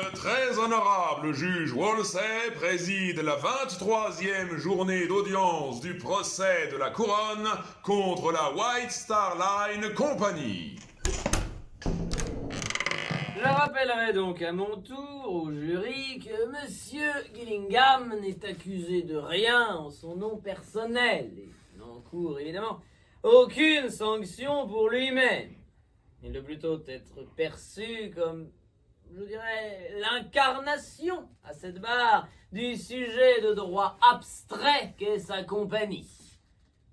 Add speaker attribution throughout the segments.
Speaker 1: Le très honorable juge Wolsey préside la 23e journée d'audience du procès de la couronne contre la White Star Line Company.
Speaker 2: Je rappellerai donc à mon tour au jury que Monsieur Gillingham n'est accusé de rien en son nom personnel et n'encourt évidemment aucune sanction pour lui-même. Il doit plutôt être perçu comme, je dirais, l'incarnation à cette barre du sujet de droit abstrait qu'est sa compagnie.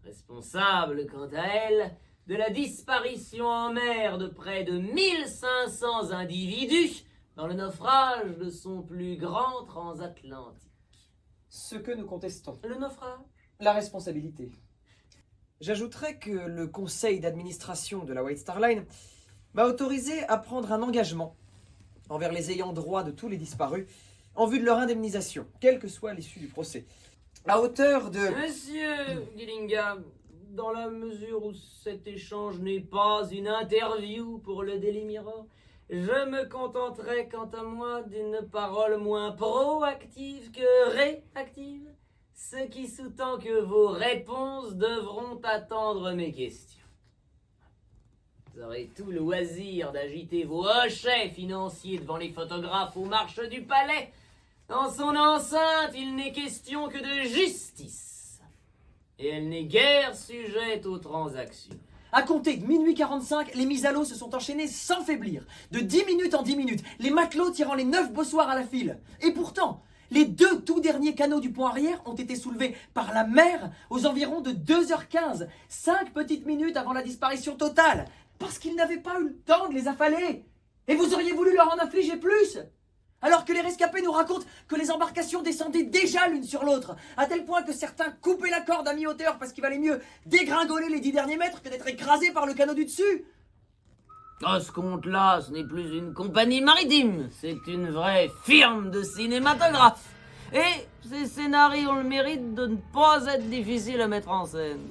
Speaker 2: Responsable, quant à elle, de la disparition en mer de près de 1500 individus dans le naufrage de son plus grand transatlantique.
Speaker 3: Ce que nous contestons.
Speaker 2: Le naufrage ?
Speaker 3: La responsabilité. J'ajouterais que le conseil d'administration de la White Star Line m'a autorisé à prendre un engagement envers les ayants droit de tous les disparus en vue de leur indemnisation, quelle que soit l'issue du procès. À hauteur de...
Speaker 2: Monsieur Gillingham, dans la mesure où cet échange n'est pas une interview pour le Daily Mirror, je me contenterai quant à moi d'une parole moins proactive que réactive, ce qui sous-tend que vos réponses devront attendre mes questions. Vous aurez tout le loisir d'agiter vos hochets financiers devant les photographes aux marches du palais. Dans son enceinte, il n'est question que de justice. Et elle n'est guère sujette aux transactions.
Speaker 3: À compter de minuit 45, les mises à l'eau se sont enchaînées sans faiblir. De 10 minutes en 10 minutes, les matelots tirant les 9 bossoirs à la file. Et pourtant, les 2 tout derniers canots du pont arrière ont été soulevés par la mer aux environs de 2h15, 5 petites minutes avant la disparition totale, parce qu'ils n'avaient pas eu le temps de les affaler. Et vous auriez voulu leur en infliger plus ? Alors que les rescapés nous racontent que les embarcations descendaient déjà l'une sur l'autre, à tel point que certains coupaient la corde à mi-hauteur parce qu'il valait mieux dégringoler les 10 derniers mètres que d'être écrasé par le canot du dessus.
Speaker 2: À ce compte-là, ce n'est plus une compagnie maritime, c'est une vraie firme de cinématographe. Et ces scénarios ont le mérite de ne pas être difficiles à mettre en scène.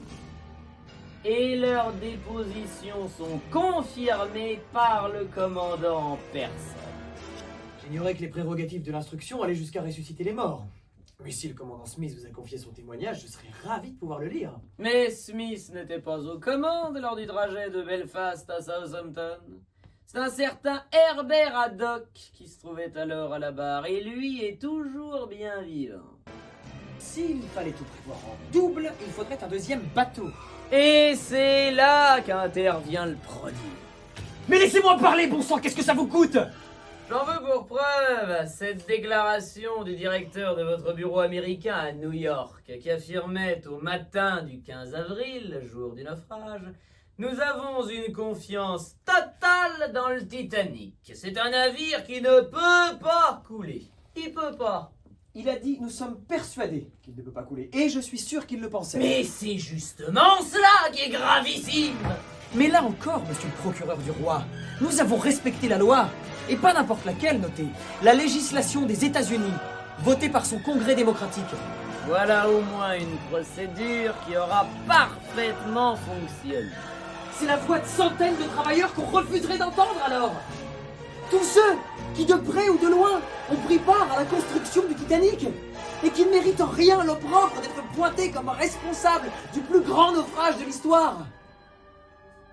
Speaker 2: Et leurs dépositions sont confirmées par le commandant en personne.
Speaker 3: J'ignorais que les prérogatives de l'instruction allaient jusqu'à ressusciter les morts. Mais si le commandant Smith vous a confié son témoignage, je serais ravi de pouvoir le lire.
Speaker 2: Mais Smith n'était pas aux commandes lors du trajet de Belfast à Southampton. C'est un certain Herbert Haddock qui se trouvait alors à la barre, et lui est toujours bien vivant.
Speaker 3: S'il fallait tout prévoir en double, il faudrait un deuxième bateau.
Speaker 2: Et c'est là qu'intervient le prodige.
Speaker 3: Mais laissez-moi parler, bon sang, qu'est-ce que ça vous coûte ?
Speaker 2: J'en veux pour preuve cette déclaration du directeur de votre bureau américain à New York qui affirmait au matin du 15 avril, jour du naufrage, « Nous avons une confiance totale dans le Titanic. C'est un navire qui ne peut pas couler. Il peut pas. »
Speaker 3: Il a dit « Nous sommes persuadés qu'il ne peut pas couler. » Et je suis sûr qu'il le pensait.
Speaker 2: Mais c'est justement cela qui est gravissime.
Speaker 3: Mais là encore, monsieur le procureur du roi, nous avons respecté la loi. Et pas n'importe laquelle, notez. La législation des États-Unis, votée par son congrès démocratique.
Speaker 2: Voilà au moins une procédure qui aura parfaitement fonctionné.
Speaker 3: C'est la voix de centaines de travailleurs qu'on refuserait d'entendre alors. Tous ceux qui, de près ou de loin, ont pris part à la construction du Titanic et qui ne méritent en rien l'opprobre d'être pointés comme responsables du plus grand naufrage de l'histoire.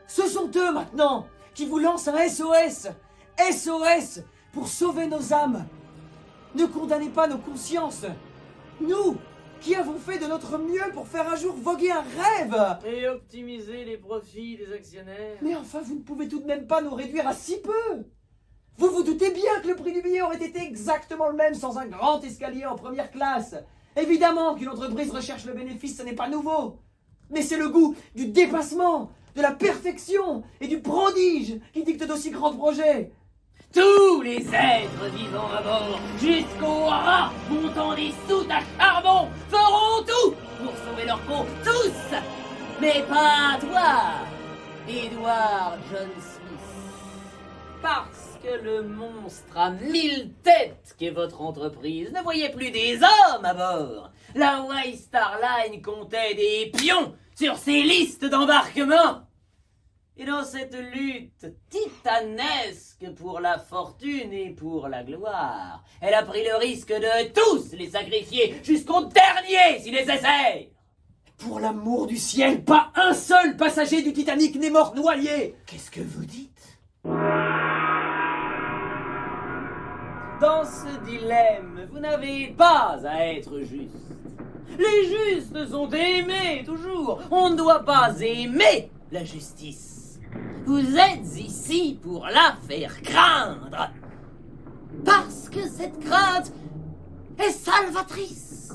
Speaker 3: Ce sont eux maintenant qui vous lancent un SOS. SOS pour sauver nos âmes. Ne condamnez pas nos consciences. Nous, qui avons fait de notre mieux pour faire un jour voguer un rêve.
Speaker 2: Et optimiser les profits des actionnaires.
Speaker 3: Mais enfin, vous ne pouvez tout de même pas nous réduire à si peu. Vous vous doutez bien que le prix du billet aurait été exactement le même sans un grand escalier en première classe. Évidemment qu'une entreprise recherche le bénéfice, ce n'est pas nouveau. Mais c'est le goût du dépassement, de la perfection et du prodige qui dicte d'aussi grands projets.
Speaker 2: Tous les êtres vivants à bord, jusqu'aux rats montant des soutes à charbon, feront tout pour sauver leur peau, tous. Mais pas toi, Edward John Smith. Parce que le monstre à 1000 têtes qu'est votre entreprise ne voyait plus des hommes à bord. La White Star Line comptait des pions sur ses listes d'embarquement. Et dans cette lutte titanesque pour la fortune et pour la gloire, elle a pris le risque de tous les sacrifier jusqu'au dernier si nécessaire.
Speaker 3: Pour l'amour du ciel, pas un seul passager du Titanic n'est mort noyé.
Speaker 2: Qu'est-ce que vous dites? Dans ce dilemme, vous n'avez pas à être juste. Les justes sont aimés toujours. On ne doit pas aimer la justice. Vous êtes ici pour la faire craindre. Parce que cette crainte est salvatrice.